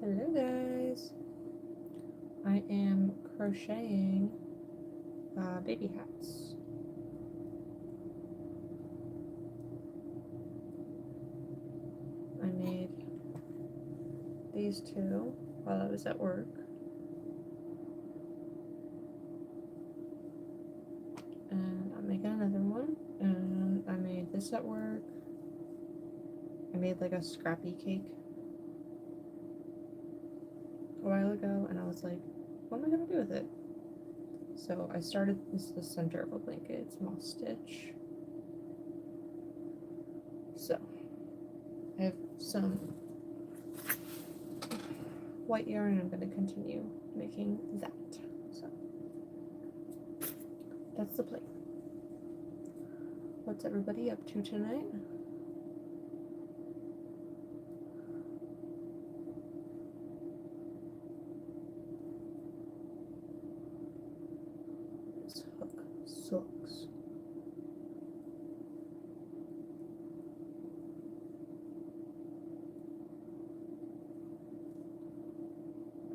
Hello guys, I am crocheting baby hats. I made these two while I was at work. And I'm making another one, and I made this at work. I made like a scrappy cake a while ago, and I was like, what am I gonna do with it? So I started, this is the center of a blanket, it's moss stitch. So I have some white yarn, and I'm going to continue making that. So that's the plan. What's everybody up to tonight? This hook sucks.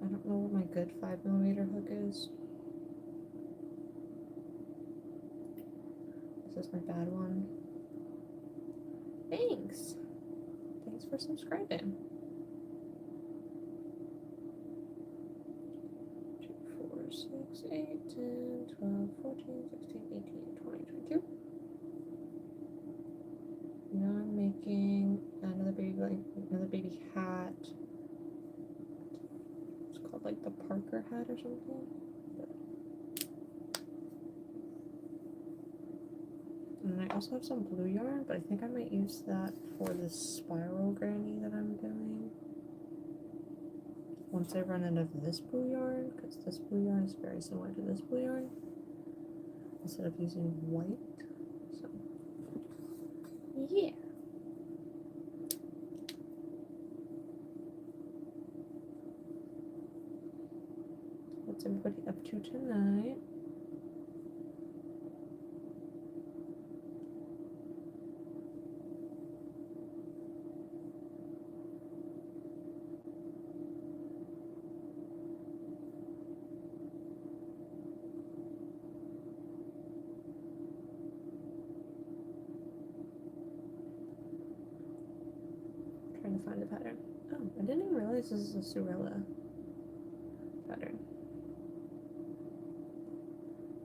I don't know what my good 5mm hook is. This is my bad one. Thanks! Thanks for subscribing. 2, 4, 6, 8, 10, 12, 14, 16, 18, 20, 22. Now I'm making another baby hat. It's called like the Parker hat or something. And I also have some blue yarn, but I think I might use that for this spiral granny that I'm doing. Once I run out of this blue yarn, because this blue yarn is very similar to this blue yarn, instead of using white. So, yeah. What's everybody up to tonight? Trying to find the pattern. Oh, I didn't even realize this is a Sorella pattern.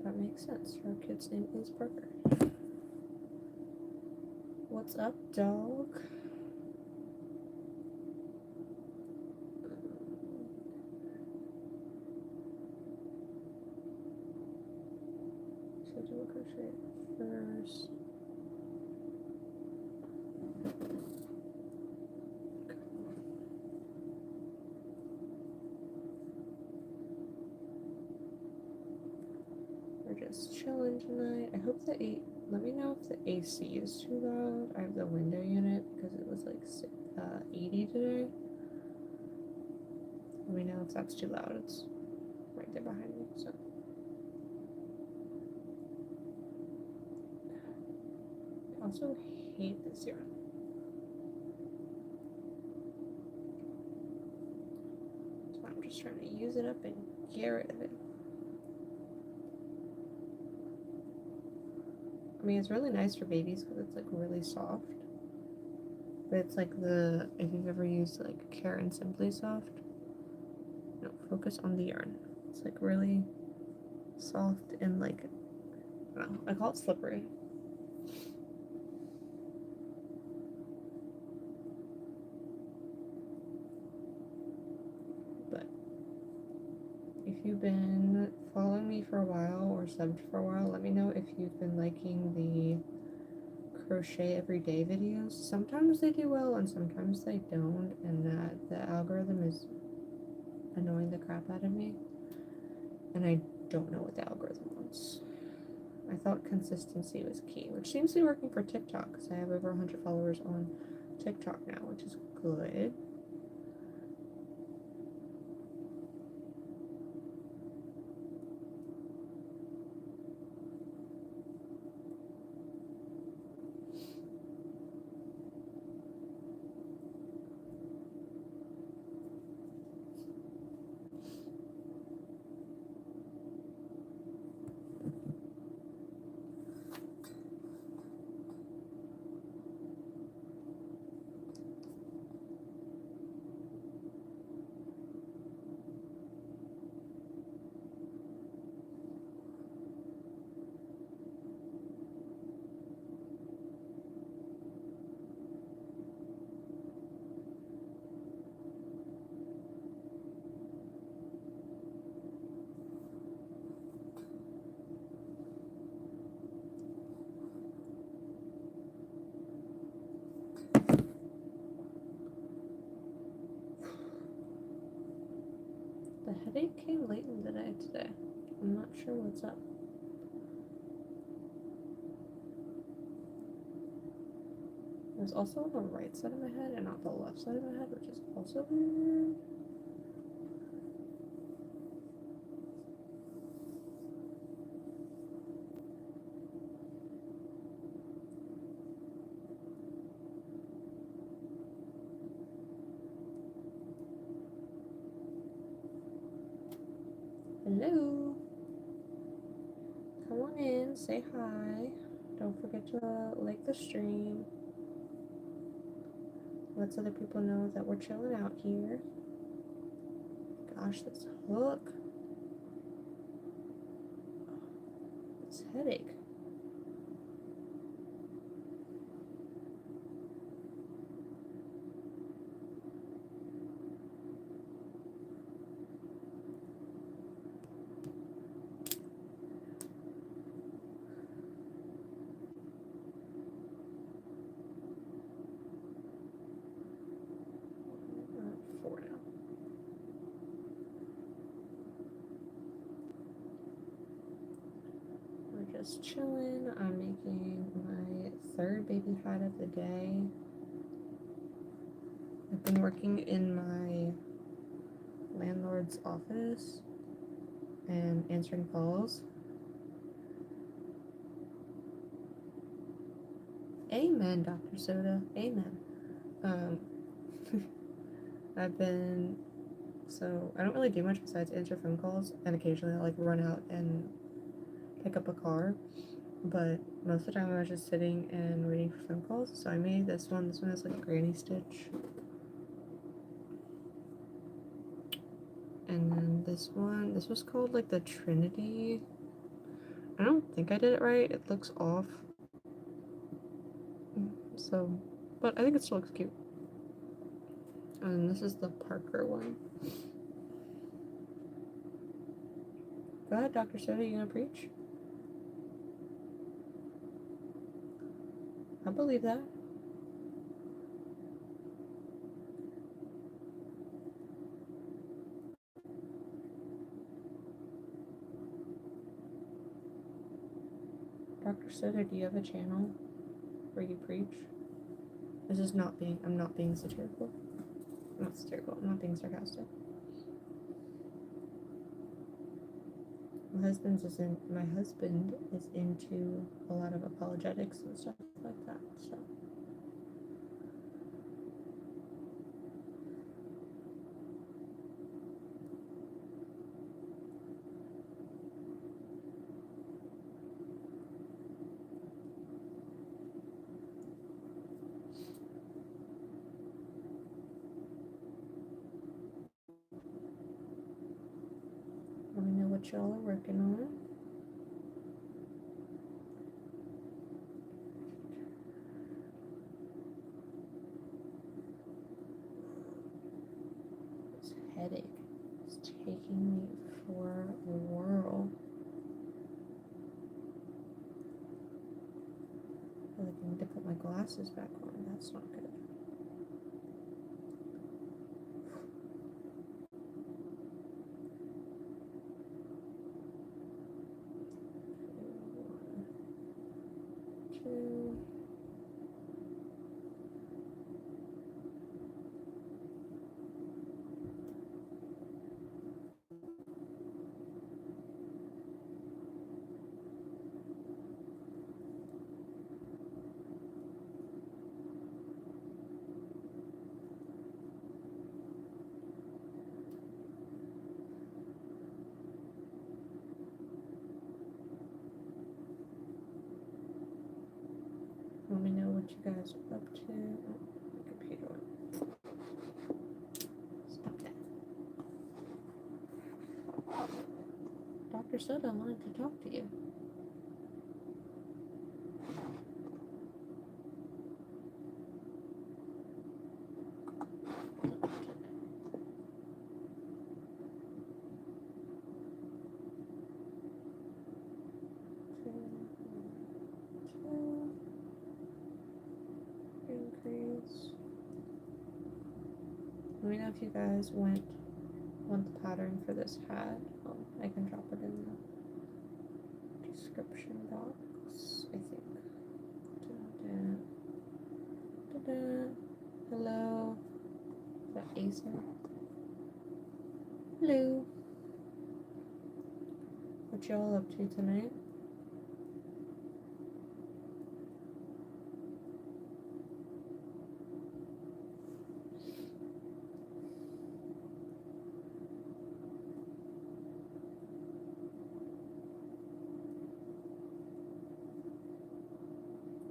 That makes sense. Her kid's name is Parker. What's up, dog? So do a crochet first. We're just chilling tonight. I hope let me know if the AC is too loud. I have the window unit because it was like 80 today. Let me know if that's too loud. It's right there behind me, so. I also hate this yarn. So I'm just trying to use it up and get rid of it. I mean, it's really nice for babies because it's like really soft. But it's like if you've ever used like Care and Simply Soft, no, focus on the yarn. It's like really soft and like, I don't know, I call it slippery. But if you've been following me for a while or subbed for a while, let me know if you've been liking the crochet everyday videos. Sometimes they do well and sometimes they don't, and that the algorithm is annoying the crap out of me, and I don't know what the algorithm wants. I thought consistency was key, which seems to be working for TikTok because I have over 100 followers on TikTok now, which is good. headache came late in the day today. I'm not sure what's up. It was also on the right side of my head and not the left side of my head, which is also weird. Hello. Come on in, say hi. Don't forget to like the stream. Let other people know that we're chilling out here. Gosh, this hook. This headache. Just chilling. I'm making my third baby hat of the day. I've been working in my landlord's office and answering calls. Amen, Dr. Soda. Amen. So I don't really do much besides answer phone calls, and occasionally I'll like run out and pick up a car, but most of the time I was just sitting and waiting for phone calls. So I made this one. This one is like a granny stitch. And then this was called like the Trinity. I don't think I did it right. It looks off. So, but I think it still looks cute. And this is the Parker one. Go ahead, Dr. Soda, you gonna preach? I believe that. Dr. Soda, do you have a channel where you preach? This is not being, I'm not being satirical. I'm not satirical, I'm not being sarcastic. My husband is into a lot of apologetics and stuff like that, so. Let me know what y'all are working on. This headache is taking me for a whirl. I feel like I need to put my glasses back on. That's not good. Let me know what you guys are up to. Oh, my computer went. Stop that. Dr. Soda wanted to talk to you. Increase. Let me know if you guys went want the pattern for this hat, I can drop it in the description box, I think. Da-da. Hello. Is that Acer? Hello. What y'all up to tonight?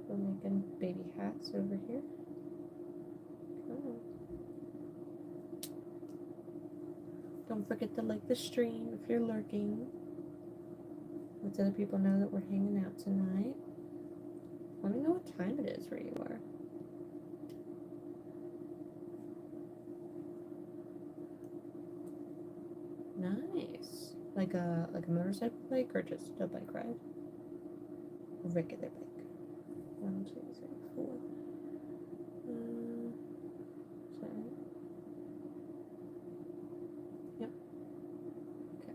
We're making baby hats over here. Oh. Don't forget to like the stream if you're lurking. Let other people know that we're hanging out tonight. Let me know what time it is where you are. Nice. Like a motorcycle bike or just a bike ride? A regular bike. 1, 2, 3, 4. Sorry. Yep. Okay.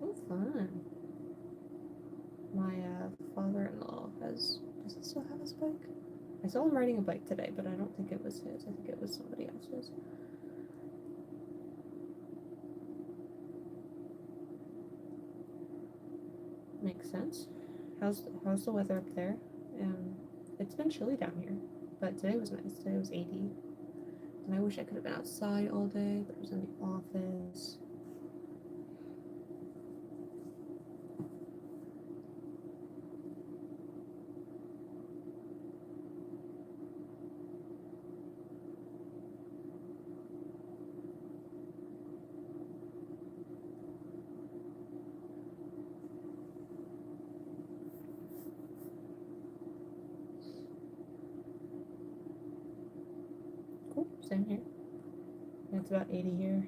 Oh, fun. My father-in-law does he still have his bike? I saw him riding a bike today, but I don't think it was his. I think it was somebody else's. Makes sense. How's the weather up there? It's been chilly down here, but today was nice. Today was 80. And I wish I could have been outside all day, but I was in the office. Cool, same here. It's about 80 here.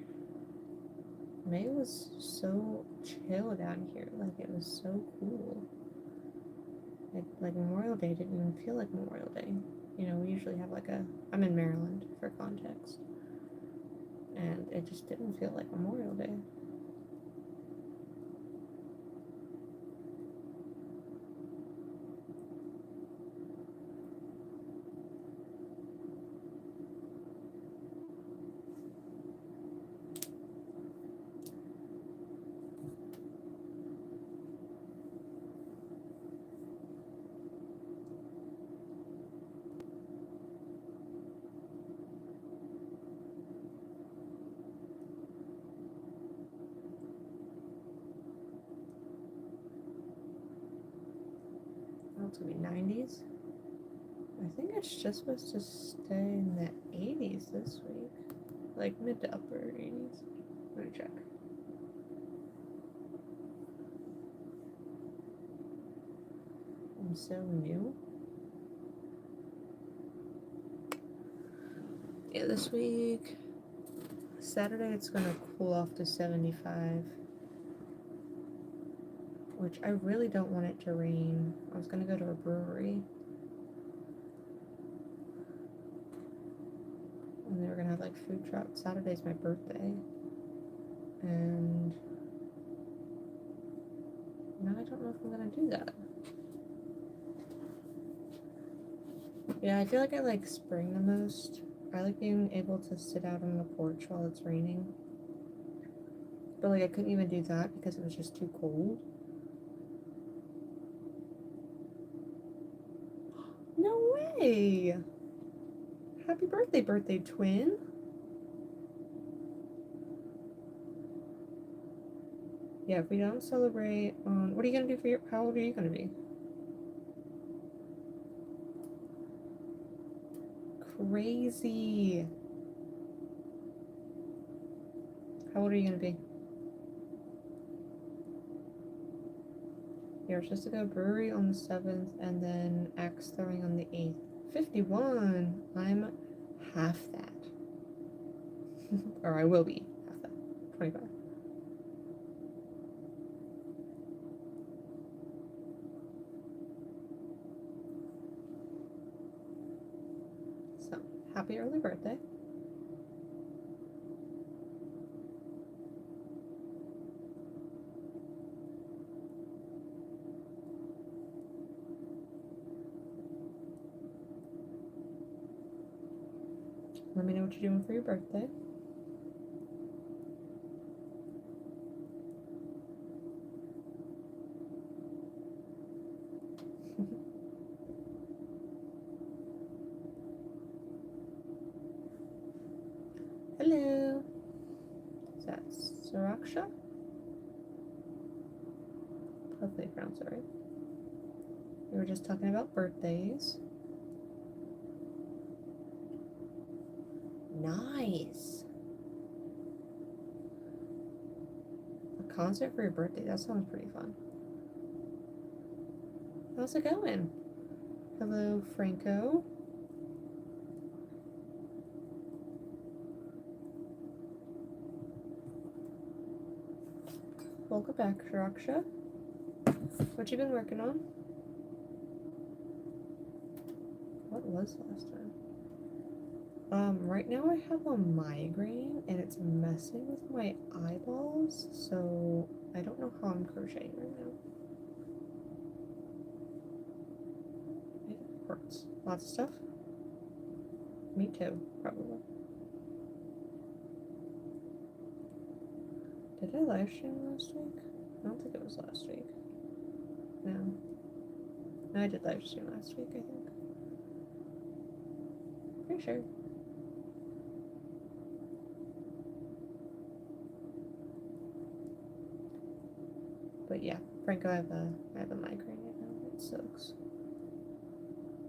May was so chill down here. Like, it was so cool. Like Memorial Day didn't even feel like Memorial Day. You know, we usually have I'm in Maryland for context. And it just didn't feel like Memorial Day. It's gonna be 90s. I think it's just supposed to stay in the 80s this week. Like mid to upper 80s. Let me check. I'm so new. Yeah, this week, Saturday it's gonna cool off to 75. Which I really don't want it to rain. I was gonna go to a brewery. And they were gonna have like food trucks. Saturday's my birthday. And now I don't know if I'm gonna do that. Yeah, I feel like I like spring the most. I like being able to sit out on the porch while it's raining. But like I couldn't even do that because it was just too cold. No way! Happy birthday, birthday twin! Yeah, if we don't celebrate on... What are you gonna do for your... How old are you gonna be? Crazy! How old are you gonna be? Yeah, we're supposed to go brewery on the 7th and then axe throwing on the 8th. 51! I'm half that. Or I will be half that. 25. So, happy early birthday. Let me know what you're doing for your birthday. Hello. Is that Saraksha? Hopefully I pronounced it right. We were just talking about birthdays. Nice. A concert for your birthday. That sounds pretty fun. How's it going? Hello, Franco. Welcome back, Sharaksha. What you been working on? What was last time? Right now I have a migraine and it's messing with my eyeballs, so I don't know how I'm crocheting right now. It hurts. Lots of stuff? Me too, probably. Did I live stream last week? I don't think it was last week. No. No, I did live stream last week, I think. Pretty sure. But yeah, Franco, I have a migraine right now. It sucks.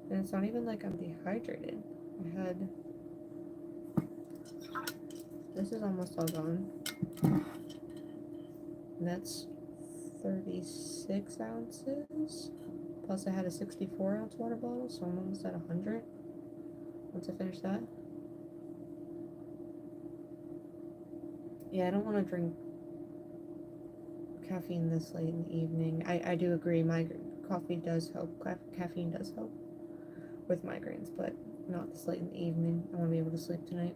And it's not even like I'm dehydrated. I had... This is almost all gone. And that's 36 ounces. Plus I had a 64-ounce water bottle, so I'm almost at 100. Once I finish that. Yeah, I don't want to drink caffeine this late in the evening. I do agree, coffee does help. Caffeine does help with migraines, but not this late in the evening. I want to be able to sleep tonight.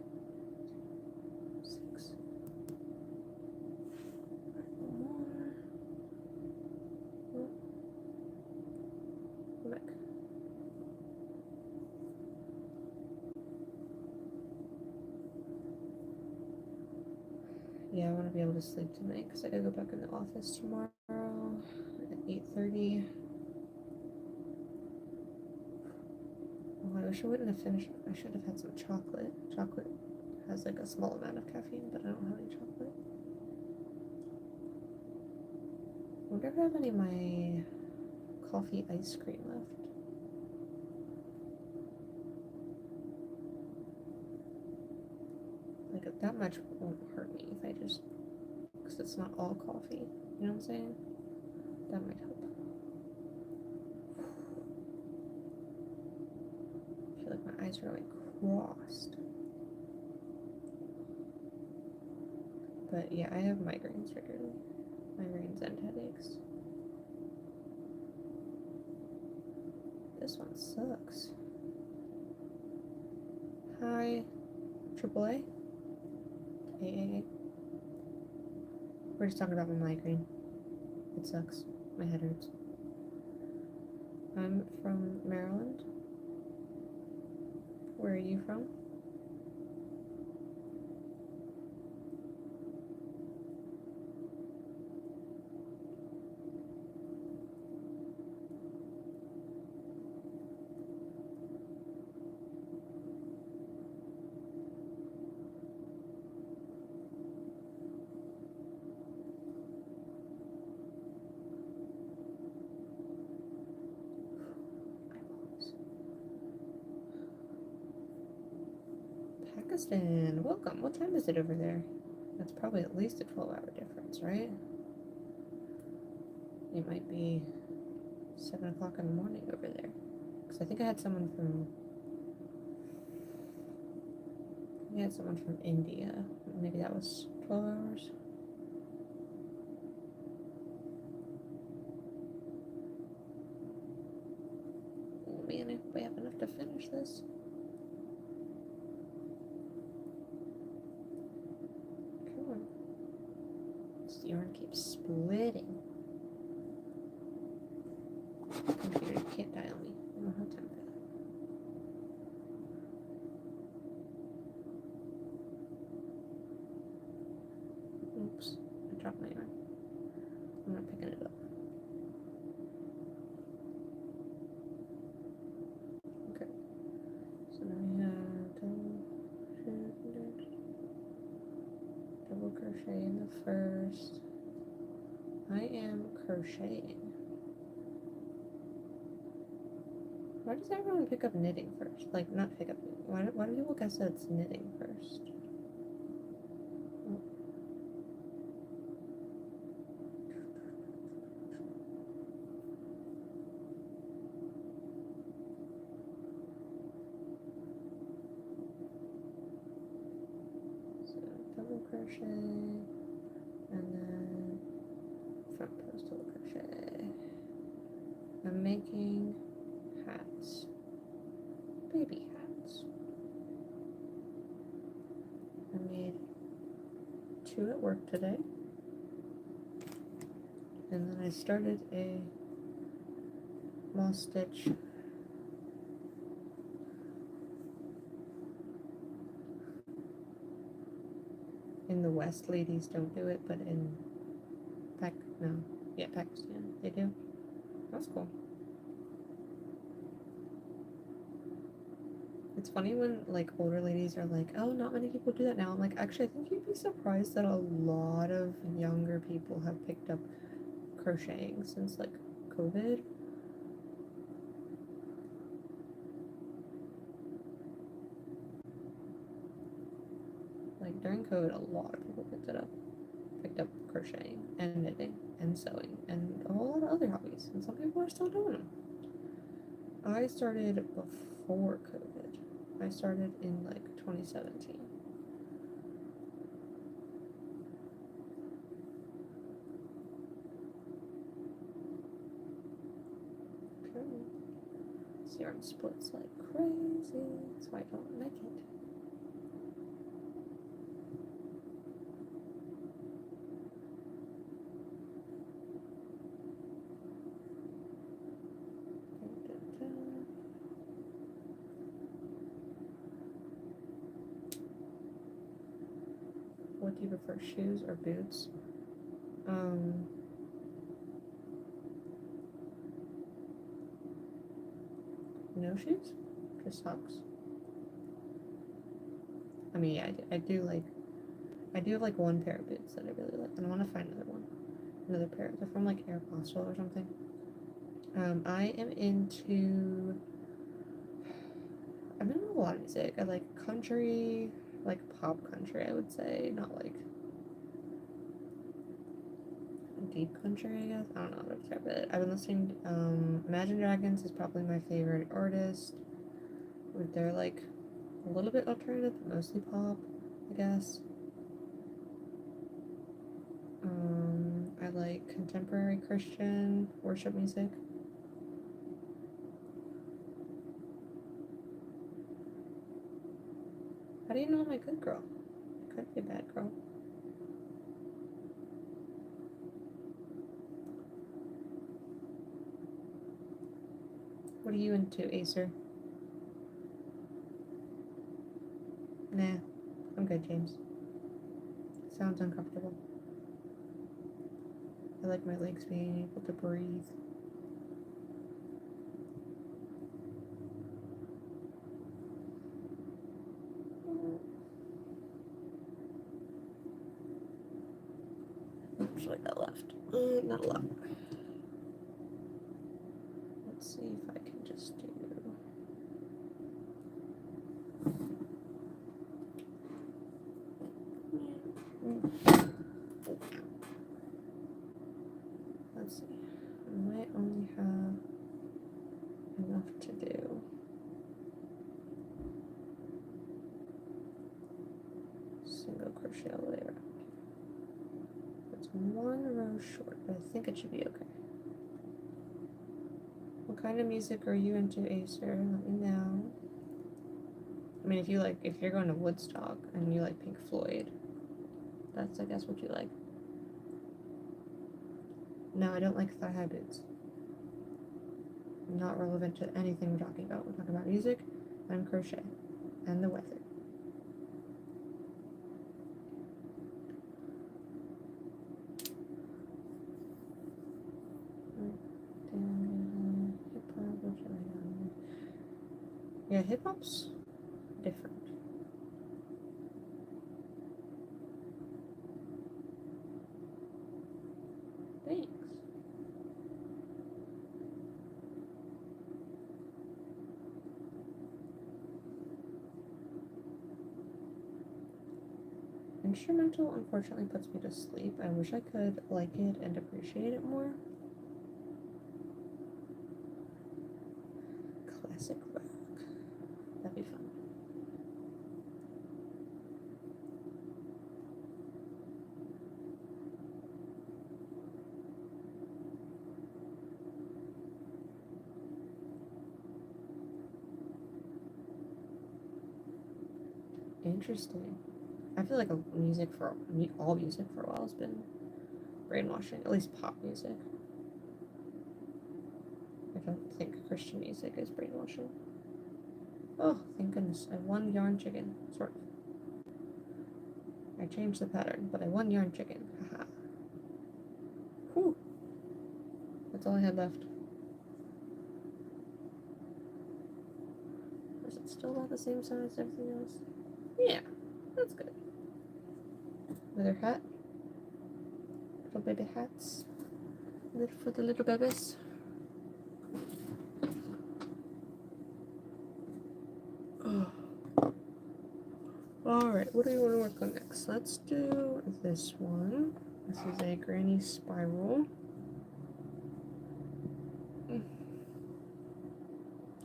6. One more. Oh. Go back. Yeah, I want to be able to sleep tonight because I gotta go back in the office tomorrow at 8:30. Oh, I wish I wouldn't have finished. I should have had some chocolate. Chocolate has like a small amount of caffeine, but I don't have any chocolate. I wonder if I have any of my coffee ice cream left. Like, that much won't hurt me if I just, because it's not all coffee, you know what I'm saying? That might help. I feel like my eyes are like crossed. But yeah, I have migraines regularly. Migraines and headaches. This one sucks. Hi, AAA. AAA. We're just talking about my migraine. It sucks. My head hurts. I'm from Maryland. Where are you from? Pakistan, welcome. What time is it over there? That's probably at least a 12-hour difference, right? It might be 7 o'clock in the morning over there. Because I think I had someone from... India. Maybe that was 12 hours. Oh man, I hope I have enough to finish this. yarn keeps splitting. Computer, you can't die on me. I don't have time for that. Oops, I dropped my yarn. I'm not picking it up. Okay, so now we have double crochet in the first. I am crocheting. Why does everyone pick up knitting first? Like, not pick up knitting. Why do people guess that it's knitting first? Oh. So, double crochet, and then front post double crochet. I'm making hats. Baby hats. I made 2 at work today. And then I started a moss stitch in the West. Ladies don't do it, but in Pakistan they do. That's cool. It's funny when like older ladies are like, oh, not many people do that now. I'm like, actually, I think you'd be surprised that a lot of younger people have picked up crocheting since like COVID. Like during COVID, a lot of people picked up crocheting and knitting and sewing and a whole lot of other hobbies, and some people are still doing them. I started before COVID. I started in like 2017. Okay. This yarn splits like crazy. That's why I don't like it. What do you prefer, shoes or boots? No shoes, just socks. I mean, yeah, I do have like one pair of boots that I really like, and I want to find another pair. They're from like Aeropostale or something. I am into a lot of music. I like country, like pop country, I would say, not like deep country, I guess. I don't know how to describe it. I've been listening, Imagine Dragons is probably my favorite artist. They're like a little bit alternative, but mostly pop, I guess. I like contemporary Christian worship music. How do you know I'm a good girl? I could be a bad girl. What are you into, Acer? Nah, I'm good, James. Sounds uncomfortable. I like my legs being able to breathe. Oops, what I got left? Not a lot. Let's see if I can just do. Let's see. I might only have enough to do. Single crochet all the way around. It's 1 row short, but I think it should be okay. What kind of music are you into, Acer? Let me know. I mean, if you're going to Woodstock and you like Pink Floyd, that's I guess what you like. No, I don't like thigh-high boots. Not relevant to anything we're talking about. We're talking about music and crochet and the weather. Yeah, hip-hop's different. Thanks. Instrumental unfortunately puts me to sleep. I wish I could like it and appreciate it more. Classic rock. That'd be fun. Interesting. I feel like all music for a while has been brainwashing, at least pop music. I don't think Christian music is brainwashing. Oh, thank goodness. I won yarn chicken. Sort of. I changed the pattern, but I won yarn chicken. Haha. Whew. That's all I had left. Is it still about the same size as everything else? Yeah, that's good. Another hat. Little baby hats. For the little babies. Oh. Alright, what do you want to work on next? Let's do this one. This is a granny spiral.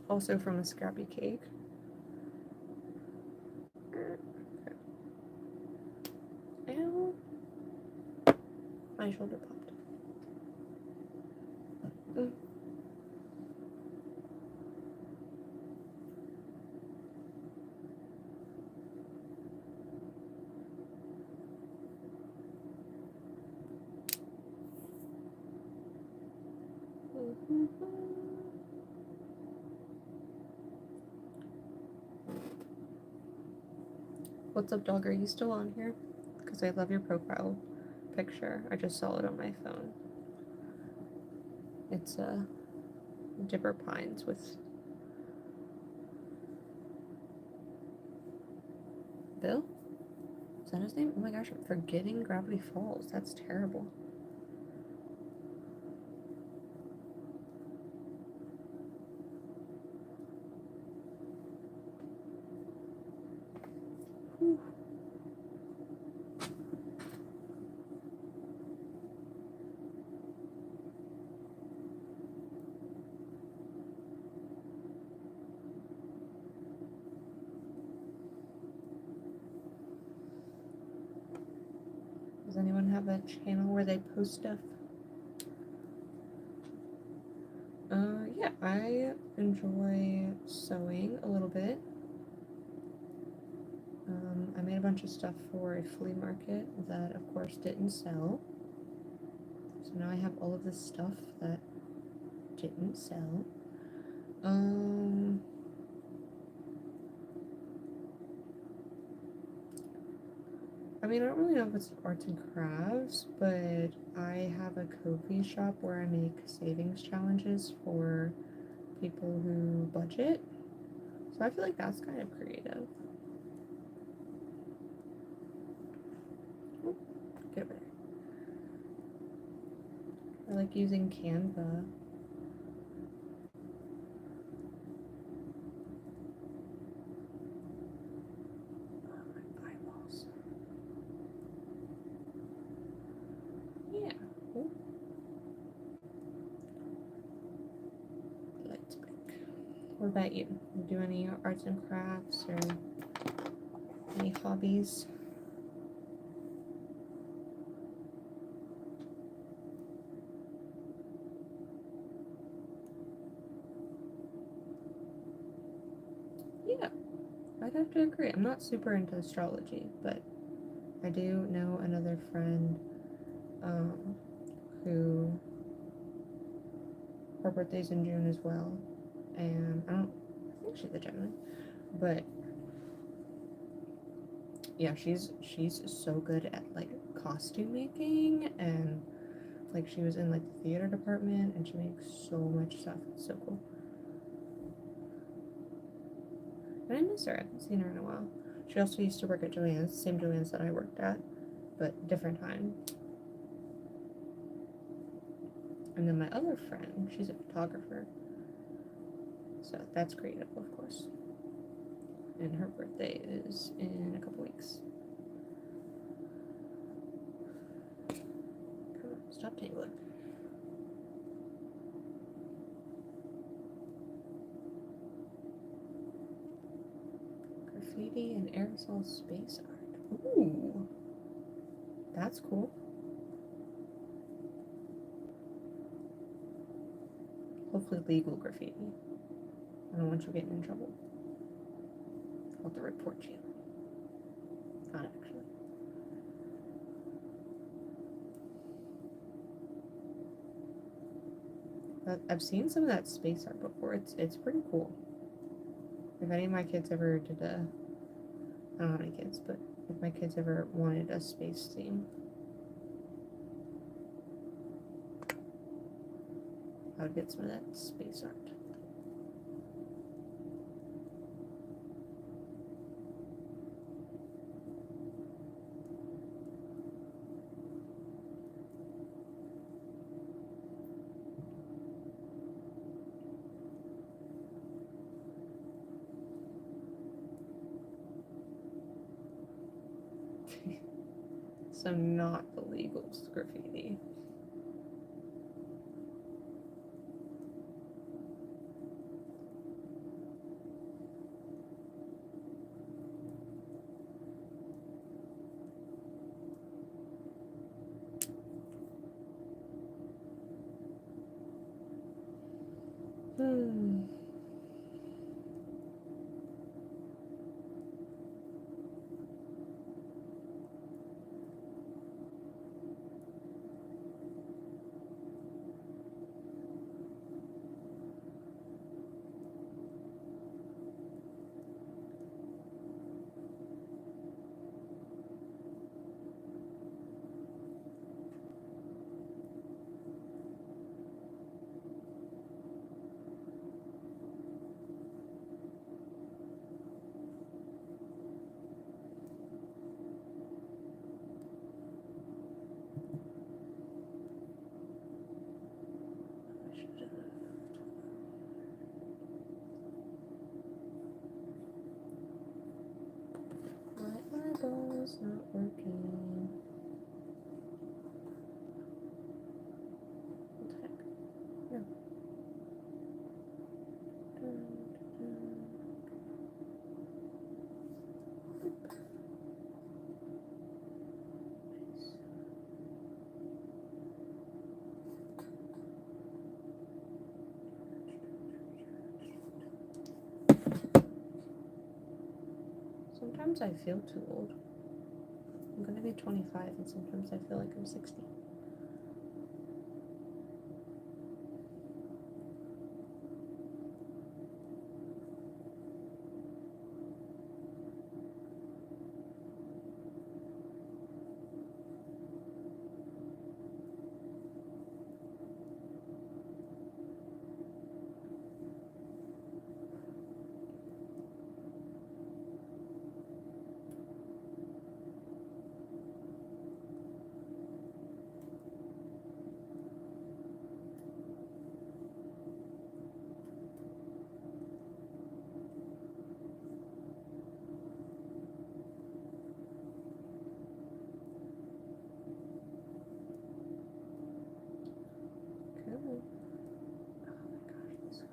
Also from a scrappy cake. Ow. My shoulder popped. What's up, dog? Are you still on here? Because I love your profile picture. I just saw it on my phone. It's Dipper Pines with Bill? Is that his name? Oh my gosh, I'm forgetting Gravity Falls. That's terrible. Whew. Does anyone have a channel where they post stuff? Yeah, I enjoy sewing a little bit. I made a bunch of stuff for a flea market that, of course, didn't sell. So now I have all of this stuff that didn't sell. I mean, I don't really know if it's arts and crafts, but I have a Ko-fi shop where I make savings challenges for people who budget. So I feel like that's kind of creative. Oh, get over there. I like using Canva. What about you? You do any arts and crafts or any hobbies? Yeah, I'd have to agree. I'm not super into astrology, but I do know another friend who Her birthday's in June as well, and I think she's a Gemini, but yeah, she's so good at like costume making, and like she was in like the theater department, and she makes so much stuff. It's so cool. And I miss her. I haven't seen her in a while. She also used to work at Joann's, same Joann's that I worked at, but different time. And then my other friend, she's a photographer, so that's creative, of course. And her birthday is in a couple weeks. Come on, stop tangling. Graffiti and aerosol space art. Ooh, that's cool. Hopefully legal graffiti. I don't want you getting in trouble. I'll have to report you. Not actually. But I've seen some of that space art before. It's pretty cool. If any of my kids ever did a, I don't know how many kids, but if my kids ever wanted a space theme, I would get some of that space art. So not the legal graffiti. My eyeball's not working. What the heck? No. Sometimes I feel too old. I'm gonna be 25, and sometimes I feel like I'm 60.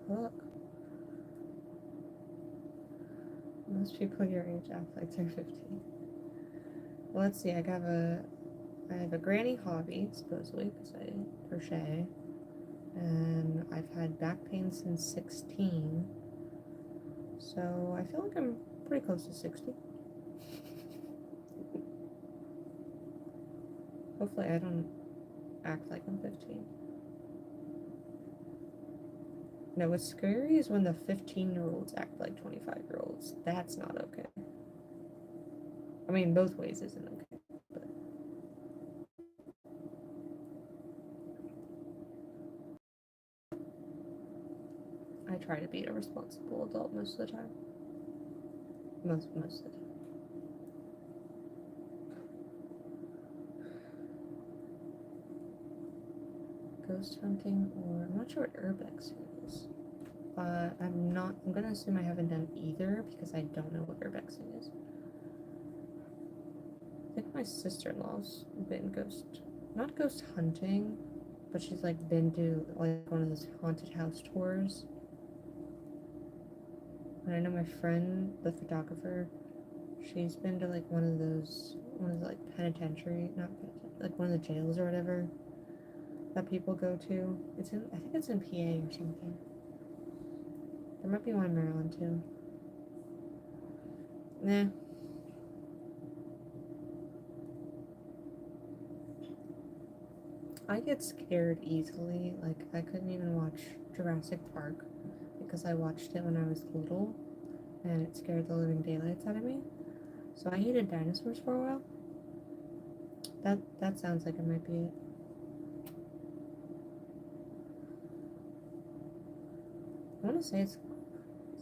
Look. Most people your age act like they're 15. Well, let's see. I have a granny hobby, supposedly, because I crochet. And I've had back pain since 16. So I feel like I'm pretty close to 60. Hopefully I don't act like I'm 15. No, what's scary is when the 15-year-olds act like 25-year-olds. That's not okay. I mean, both ways isn't okay, but I try to be a responsible adult most of the time. Most of the time. Ghost hunting, or I'm not sure what urbex is. I'm gonna assume I haven't done either because I don't know what urbexing is. I think my sister-in-law's been not ghost hunting, but she's like been to like one of those haunted house tours. And I know my friend, the photographer, she's been to like one of the like penitentiary, not penitentiary, like one of the jails or whatever that people go to. I think it's in PA or something. There might be one in Maryland too. Nah. I get scared easily. Like, I couldn't even watch Jurassic Park because I watched it when I was little and it scared the living daylights out of me. So I hated dinosaurs for a while. That sounds like it might be it. I want to say is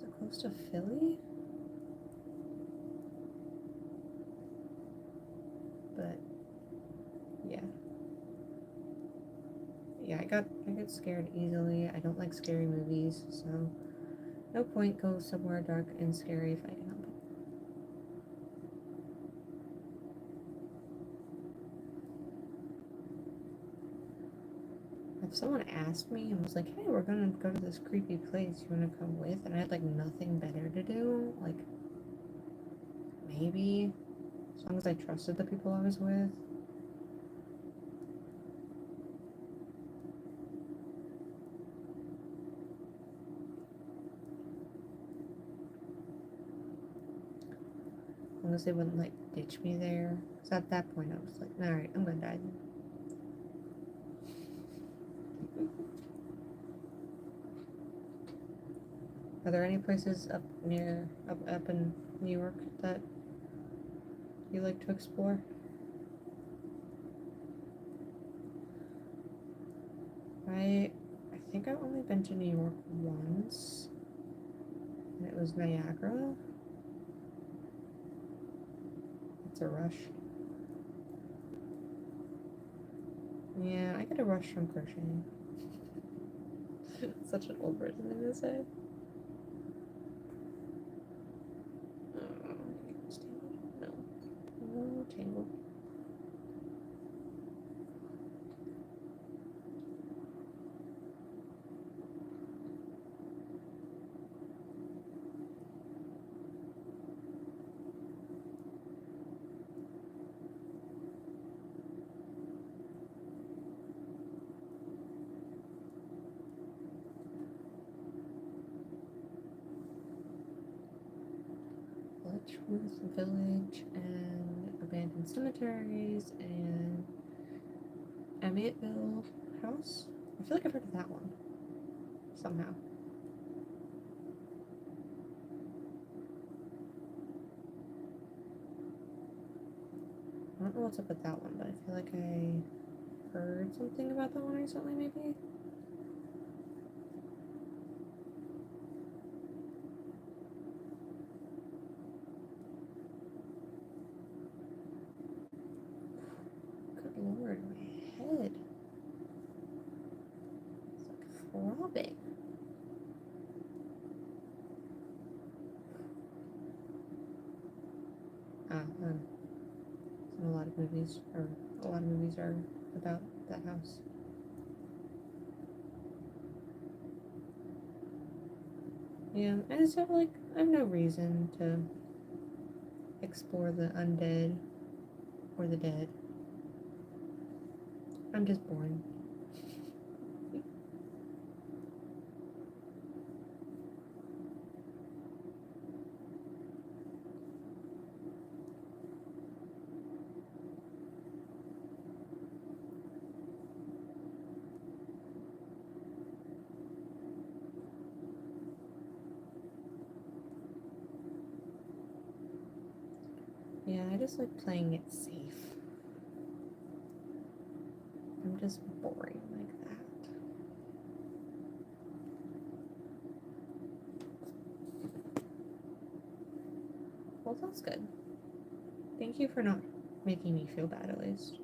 it close to Philly? But yeah. Yeah, I get scared easily. I don't like scary movies, so no point go somewhere dark and scary if I can help it. If someone asked me and was like, hey, we're gonna go to this creepy place, you wanna come with? And I had like nothing better to do, like maybe, as long as I trusted the people I was with. As long as they wouldn't like ditch me there. Because at that point I was like, alright, I'm gonna die then. Are there any places up in New York that you like to explore? I think I've only been to New York once, and it was Niagara. It's a rush. Yeah, I get a rush from crocheting. Such an old person thing to say. No, Tangled. Letchworth Village and abandoned cemeteries and Amiettville House. I feel like I've heard of that one somehow. I don't know what's up with that one, but I feel like I heard something about that one recently, maybe. Good lord, my head. It's like throbbing. A lot of movies are about that house. Yeah, I just have like, I have no reason to explore the undead or the dead. I'm just bored. Yeah, I just like playing it safe. I'm just boring like that. Well, that's good. Thank you for not making me feel bad, at least.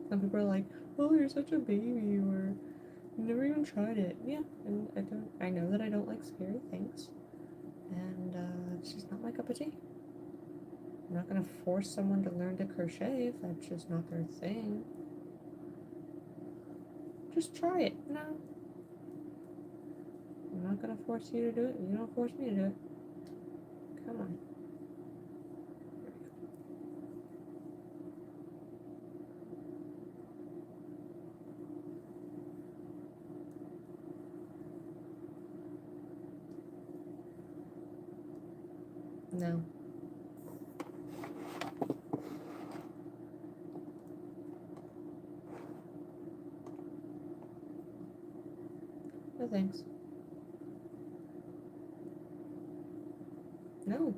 Some people are like, oh, you're such a baby, or you never even tried it. Yeah, and I know that I don't like scary things. And it's just not my cup of tea. I'm not gonna force someone to learn to crochet if that's just not their thing. Just try it. No. I'm not gonna force you to do it. You don't force me to do it. Come on. No. No thanks. No.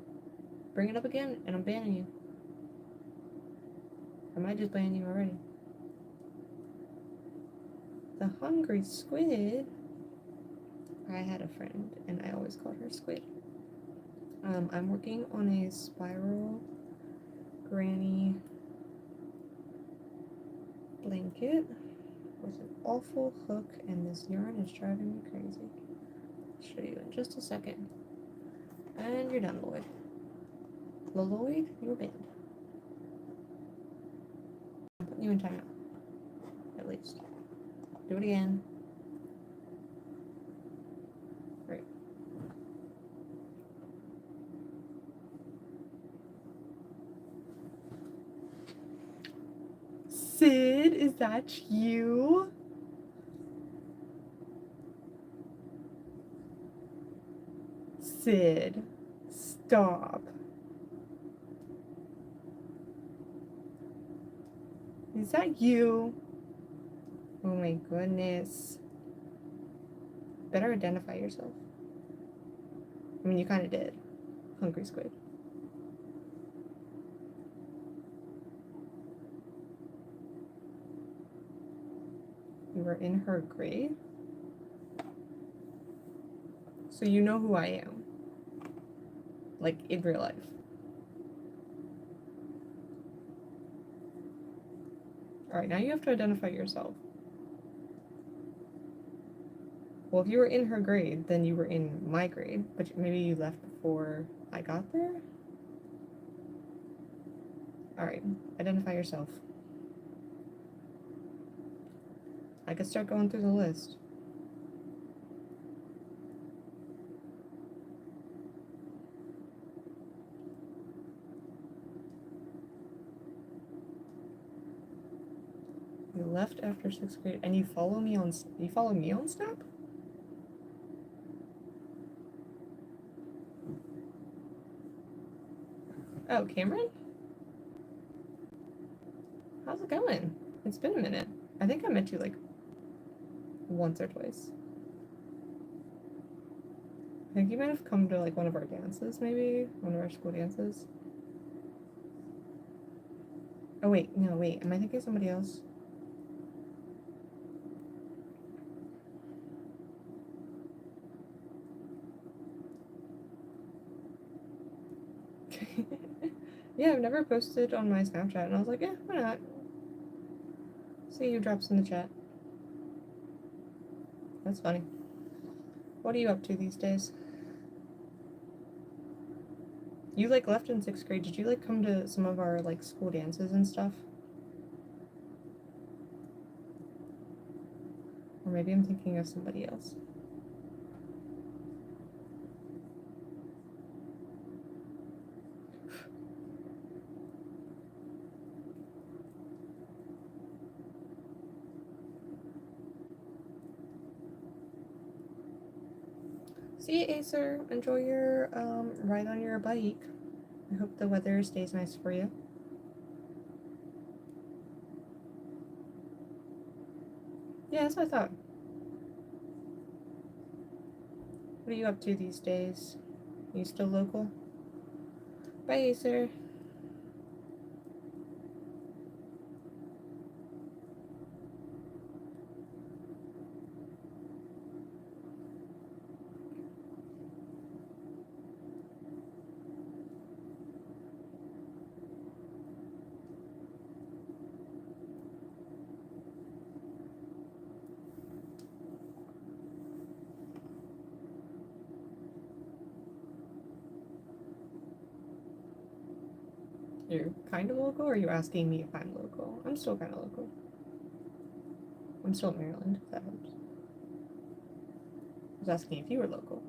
Bring it up again and I'm banning you. I might just ban you already. The hungry squid. I had a friend and I always called her Squid. I'm working on a spiral granny blanket with an awful hook, and this yarn is driving me crazy. I'll show you in just a second. And you're done, Lloyd. Lloyd, you're banned. I'm putting you in timeout. At least. Do it again. Right. Sid, is that you? Sid, stop. Is that you? Oh my goodness. Better identify yourself. I mean, you kind of did. Hungry squid. You were in her grave? So you know who I am. Like, in real life. Alright, now you have to identify yourself. Well, if you were in her grade, then you were in my grade, but maybe you left before I got there? Alright, identify yourself. I could start going through the list. You left after 6th grade, and you follow me on Snap? Oh, Cameron? How's it going? It's been a minute. I think I met you like once or twice. I think you might have come to like one of our dances, maybe? One of our school dances. Oh wait, no, wait. Am I thinking of somebody else? Yeah, I've never posted on my Snapchat, and I was like, yeah, why not? See you drops in the chat. That's funny. What are you up to these days? You like left in 6th grade. Did you like come to some of our like school dances and stuff? Or maybe I'm thinking of somebody else. See you, Acer. Enjoy your ride on your bike. I hope the weather stays nice for you. Yeah, that's what I thought. What are you up to these days? Are you still local? Bye, Acer. You're kind of local, or are you asking me if I'm local? I'm still kind of local. I'm still in Maryland, if that helps. I was asking if you were local.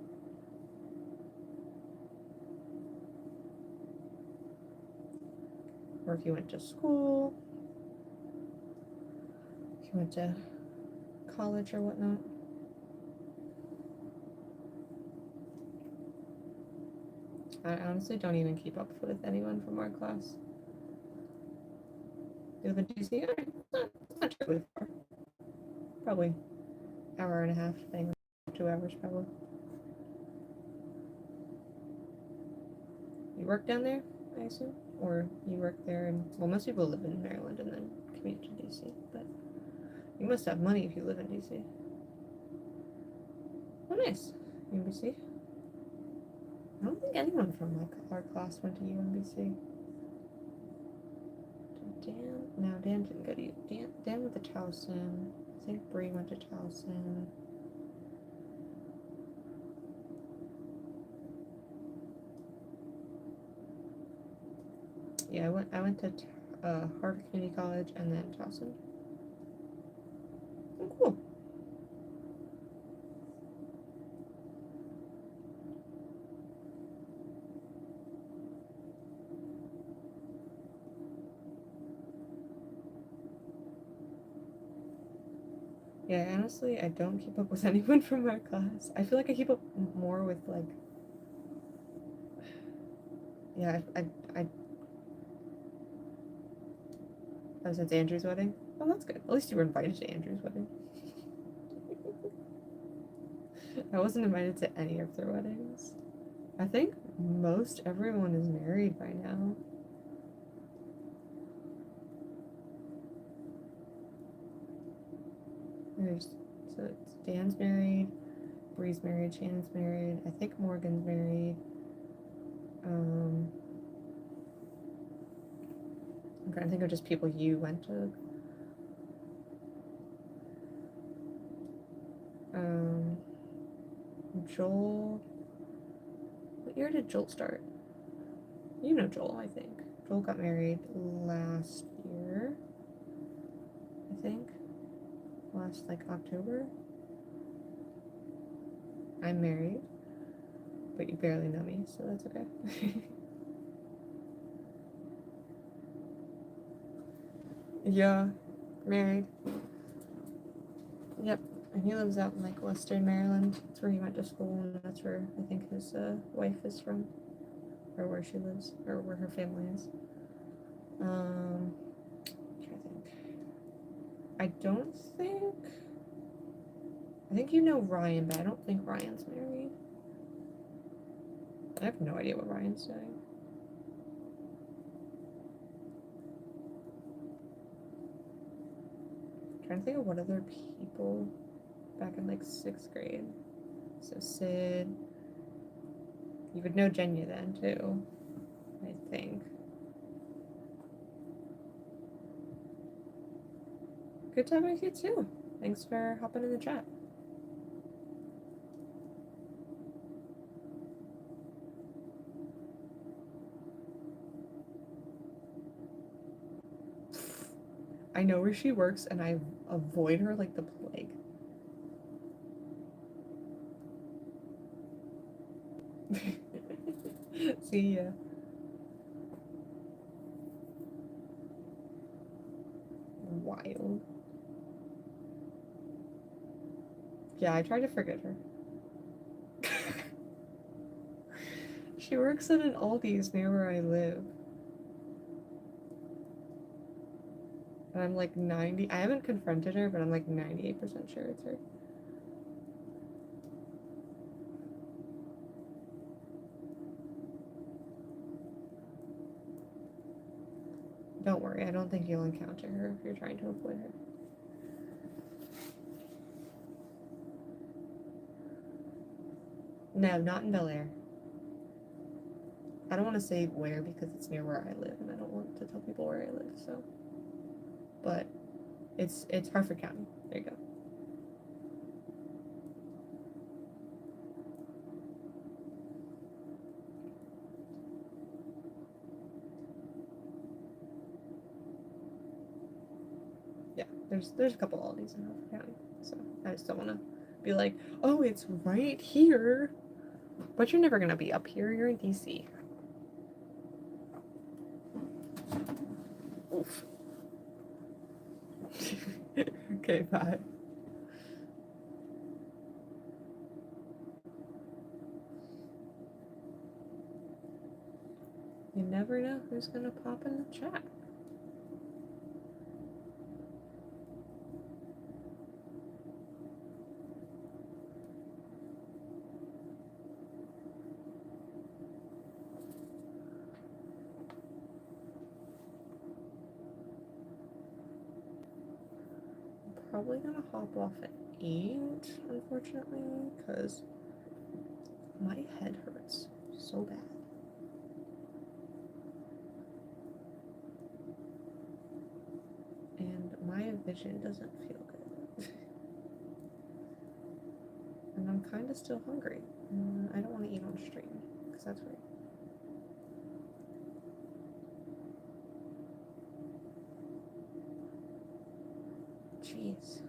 Or if you went to school. If you went to college or whatnot. I honestly don't even keep up with anyone from our class. You live in DC? It's not terribly far. Probably hour and a half thing. 2 hours probably. You work down there, I assume? Or you work there and, well, most people live in Maryland and then commute to DC, but you must have money if you live in DC. Oh, nice. UMBC? I don't think anyone from our class went to UMBC. Dan? No, Dan didn't go to U. Dan went to Towson. I think Bree went to Towson. Yeah, I went to Harvard Community College and then Towson. Oh, cool. Yeah, honestly, I don't keep up with anyone from our class. I feel like I keep up more with, like, yeah, since Andrew's wedding. Oh, that's good. At least you were invited to Andrew's wedding. I wasn't invited to any of their weddings. I think most everyone is married by now. So it's Dan's married, Bree's married, Shannon's married, I think Morgan's married. I'm trying to think of just people you went to. Joel. What year did Joel start? You know Joel, I think. Joel got married last year, I think. Last, like, October. I'm married, but you barely know me, so that's okay. Yeah, married. Yep, and he lives out in, like, Western Maryland. That's where he went to school, and that's where I think his wife is from, or where she lives, or where her family is. I'm trying to think. I don't think. I think you know Ryan, but I don't think Ryan's married. I have no idea what Ryan's doing. I'm trying to think of what other people back in, like, 6th grade. So Sid. You would know Jenya then too, I think. Good time with you too. Thanks for hopping in the chat. I know where she works and I avoid her like the plague. See ya. Wild. Yeah, I try to forget her. She works at an Aldi's near where I live. And I'm like 90. I haven't confronted her, but I'm like 98% sure it's her. Don't worry, I don't think you'll encounter her if you're trying to avoid her. No, not in Bel Air. I don't want to say where because it's near where I live, and I don't want to tell people where I live, so. But it's Harford County. There you go. There's a couple Aldis in Norfolk County, so I just don't want to be like, oh, it's right here. But you're never gonna be up here. You're in DC. Oof. Okay, bye. You never know who's gonna pop in the chat. Probably gonna hop off at 8, unfortunately, because my head hurts so bad. And my vision doesn't feel good. And I'm kind of still hungry. I don't want to eat on stream, because that's weird. Jeez.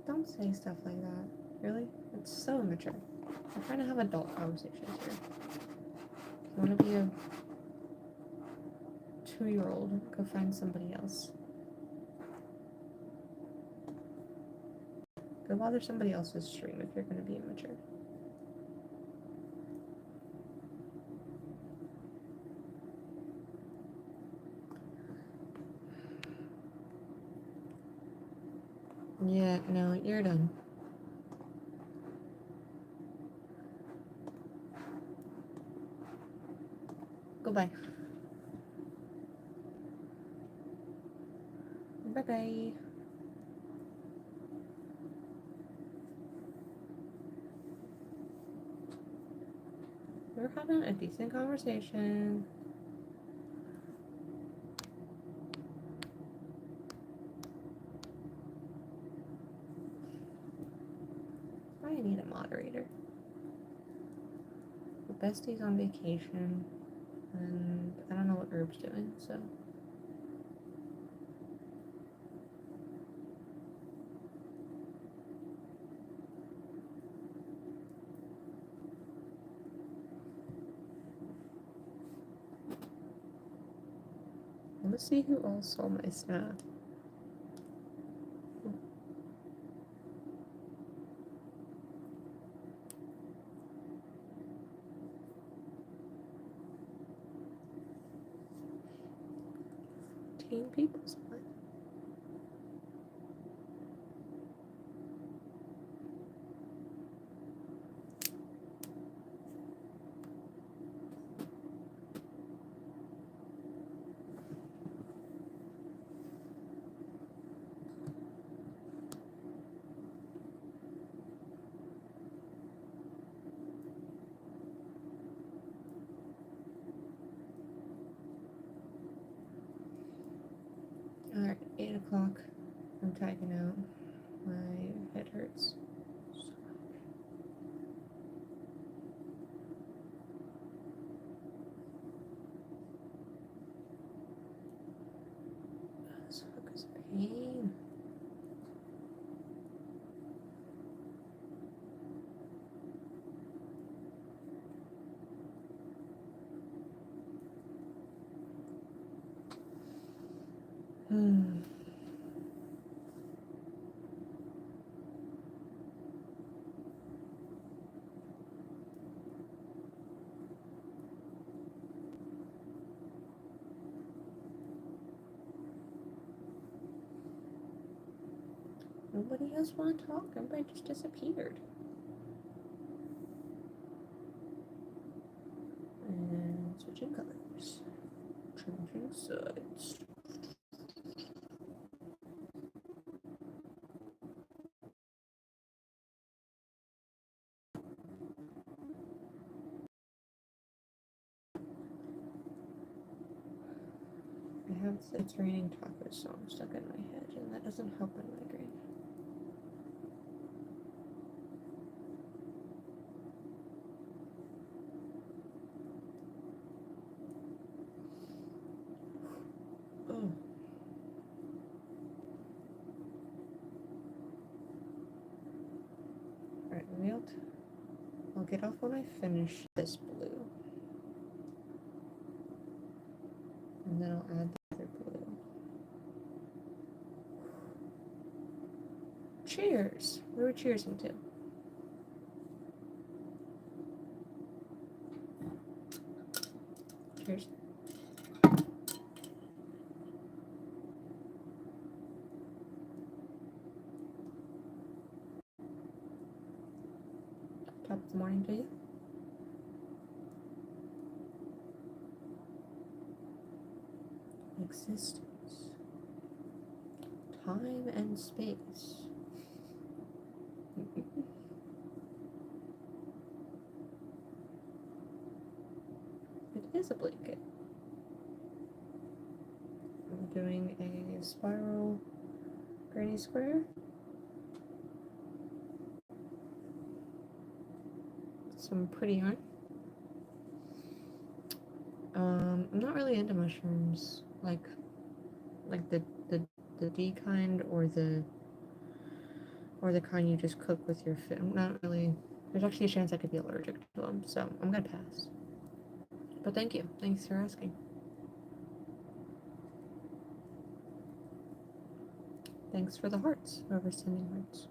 Don't say stuff like that. Really? It's so immature. I'm trying to have adult conversations here. If you want to be a 2-year-old, go find somebody else. Go bother somebody else's stream if you're going to be immature. Yeah, no, you're done. Goodbye. Bye-bye. We're having a decent conversation. I need a moderator. The bestie's on vacation, and I don't know what Herb's doing, so. Let's see who else saw my snap. People saw it. Alright, 8 o'clock. I'm tagging out. My head hurts so much. This hook is a pain. Nobody else want to talk. Everybody just disappeared. And switching colors. Changing sides. I have It's Raining Tacos song stuck in my head, and that doesn't help my migraine. Oh. get off when I finish this blue. And then I'll add the other blue. Cheers! What are we cheersing to? Cheers. Top of the morning to you. Existence. Time and space. It is a blanket. I'm doing a spiral granny square. Some pretty yarn. I'm not really into mushrooms, like the D kind or the kind you just cook with your food. I'm not really. There's actually a chance I could be allergic to them, so I'm gonna pass. But thank you. Thanks for asking. Thanks for the hearts, whoever's sending hearts.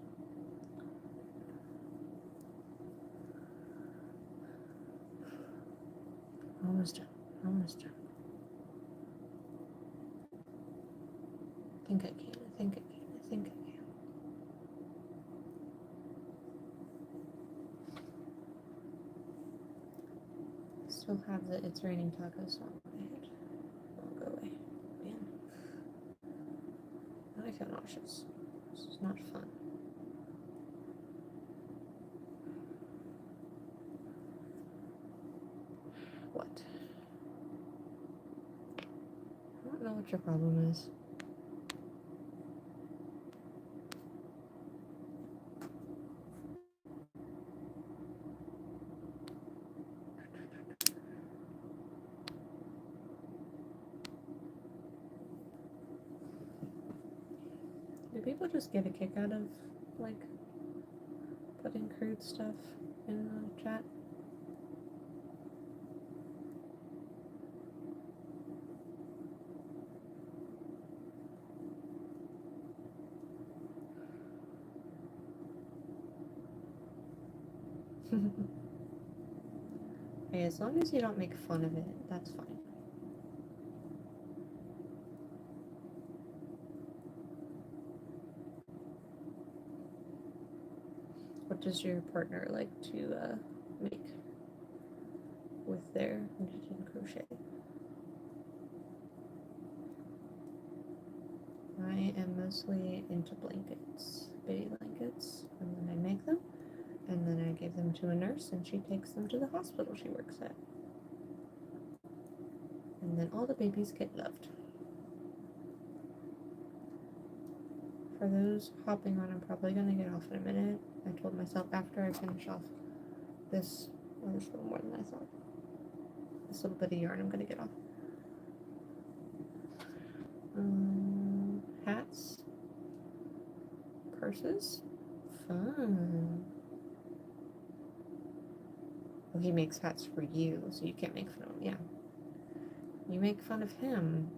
Almost done. Almost done. I think I can. I think I can. I think I can. Still have the It's Raining Tacos on my head. Won't go away. Man. Now I feel nauseous. This is not fun. What? I don't know what your problem is. Do people just get a kick out of, like, putting crude stuff in the chat? Hey, as long as you don't make fun of it, that's fine. What does your partner like to make with their knit and crochet? I am mostly into blankets, baby blankets, and then I make them, and then I give them to a nurse, and she takes them to the hospital she works at. And then all the babies get loved. For those hopping on, I'm probably going to get off in a minute. I told myself after I finish off this, oh, there's a little more than I thought. This little bit of yarn I'm going to get off. Hats. Purses. Fun. Well, he makes hats for you, so you can't make fun of him. Yeah. You make fun of him,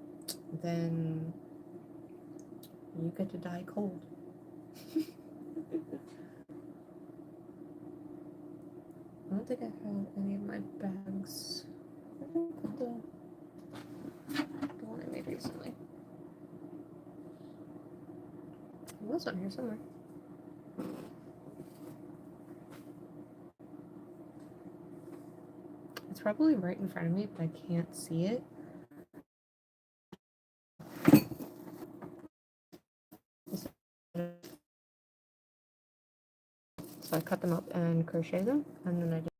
then you get to die cold. I don't think I have any of my bags. I did I put the one I made recently? It was on here somewhere. It's probably right in front of me, but I can't see it. So I cut them up and crochet them, and then I just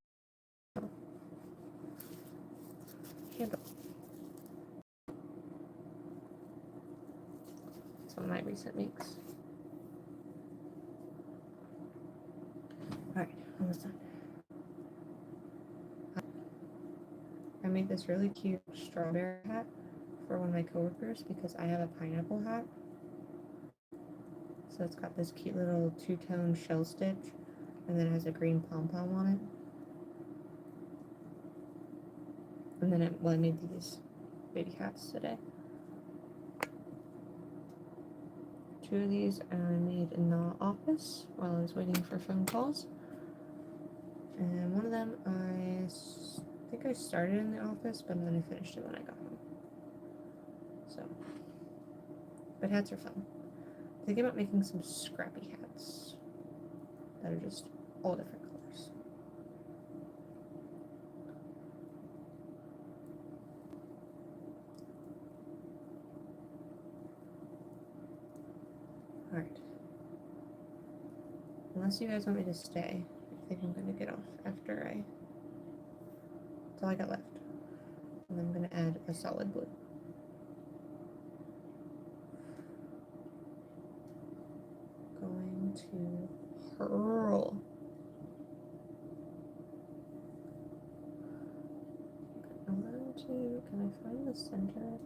handle. It's one of my recent makes. Alright, almost done. I made this really cute strawberry hat for one of my coworkers because I have a pineapple hat. So it's got this cute little two-tone shell stitch, and then it has a green pom-pom on it. And then I made these baby hats today. 2 of these I made in the office while I was waiting for phone calls. And one of them I think I started in the office, but then I finished it when I got home. So, but hats are fun. Thinking about making some scrappy hats that are just all different colors. Alright. Unless you guys want me to stay, I think I'm gonna get off after that's all I got left. And I'm gonna add a solid blue. Going to purl. Can I find the center?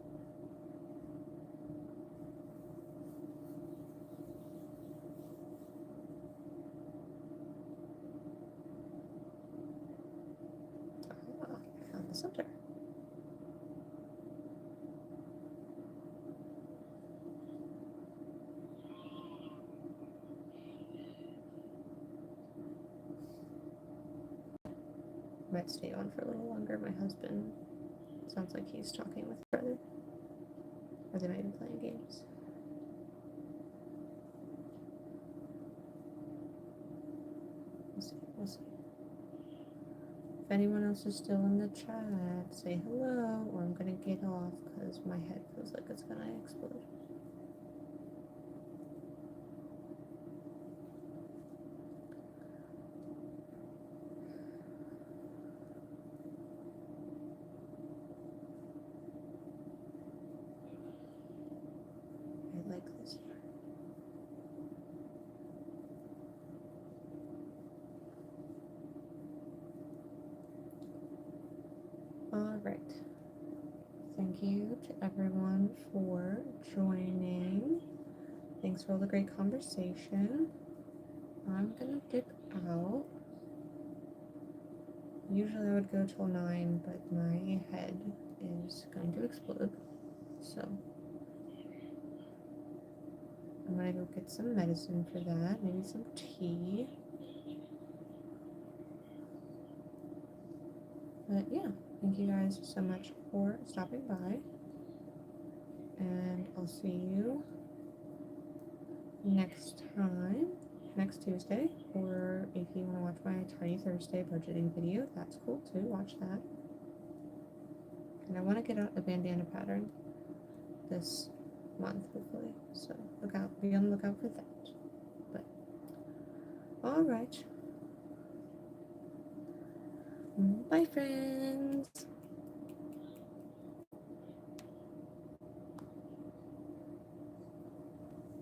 Ah, I found the center. Might stay on for a little longer. My husband sounds like he's talking with his brother. Or they might be playing games. We'll see. If anyone else is still in the chat, say hello, or I'm gonna get off because my head feels like it's gonna explode. I like this here. Alright. Thank you to everyone for joining. Thanks for all the great conversation. I'm gonna dip out. Usually I would go till 9, but my head is going to explode. So I'm gonna go get some medicine for that, maybe some tea. But yeah, thank you guys so much for stopping by. And I'll see you next time, next Tuesday. Or if you want to watch my Tiny Thursday budgeting video, that's cool too. Watch that. And I want to get out a bandana pattern this month, hopefully. So be on the lookout for that. But alright. Bye, friends.